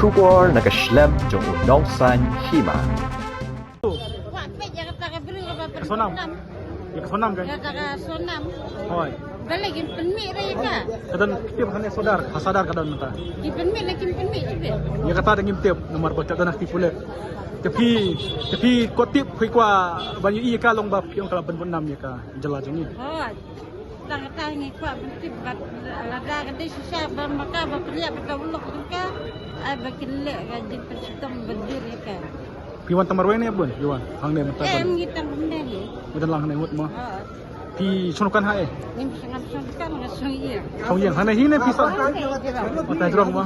Shubor nakaslem jong unong san hima. Sonam. Ya sonam kan? Sonam. Hoi. Balik penmi raya ka. Kadang tiap hanya sadar kadang nata. Di penmi juga. Ya kata dengan tiap nomor baca tanah tipu le. Tapi kotip kuikwa banyak iya kalong bab yang kalau benam ya ka jelas ini. Oh. Tang ngi kwa bentip kat lada kadai susah maka berperiak berkawulok ka. Ai bakin le ka di persitom bedir ka. Piwan tamarwe ni bun, piwan hang ne mata. Ngitang benda ni. Mudan lang ne mut mo. Oh. Pi sunukan hae. Nim sangat sungkan ngasong iya. Hang yang hane hine pisa. Mata jrong mo.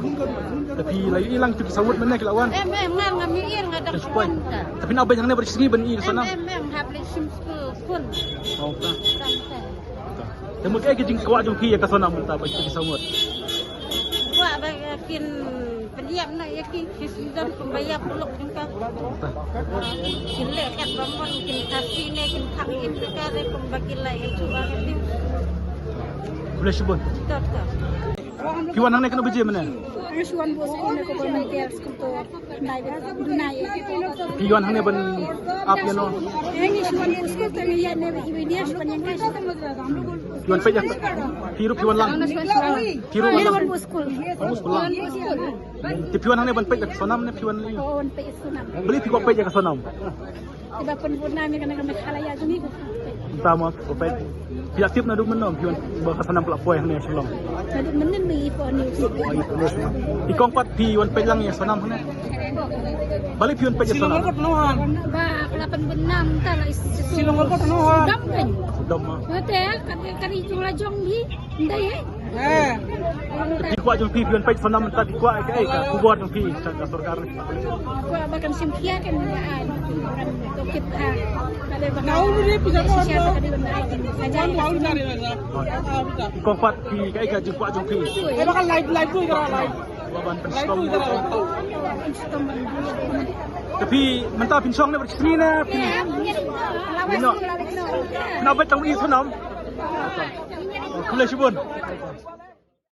Tapi layu ilang tu sawut mana kelawan. Ngang ngamir ngada kuan ka. Tapi nak abang hang ne bersegi ben i sana. Habli sim pun. Oh ta. Sampai. Temu ke jing kwak jong ki ya ka sana mata ba ki sawut. Kwa bakin pendiam nak yakin kisah pembayar puluk jengka. Kile kat bamon kin kasih ne kin thak in perkara pembagi lai itu orang itu. Boleh sebut. Tak. Piwan hang ne kena beje mana? Rasuan bos ini ko ko media skuto nai. Piwan hang ne ben ap ya no. Ini suan bos ko tani ya ne media suan yang kasih. Piwan pe ya. Piru piwan lang. Piru lang. Bos ko. Bos lang. Ti piwan hang ne ben pe ya sonam ne piwan li. Oh, on pe sunam. Beli pi ko pe ya ka sonam. Tiba pun namin kana kana halaya jumi ko. Tama ko pe. Pi aktif na dum menom piwan ba ka sonam pla poy hang ne sulong. Jadi menen beli po ni. Ikong pat piwan pe lang ya sonam hang ne. Bali piwan pe ya sonam. Ba 86 ta la Silong ko tunuhan. Dam kan. Dam ma. Hotel kari chula jong di ndai Di kuat jong pi piwan pe sonam ta di kuat ke ka kubuat jong pi ka surgar. Ko bakan simpia kan ngaan. To kita kada bakan. Nau ni bisa ko. Siapa kada benar. Aja Ikong pat pi ka jong kuat jong pi. Bakal live tu ikut live. Baban penstom. Instom Tapi mentah pinsong ni bersini na. Kenapa tang i sonam? Kulai sibun.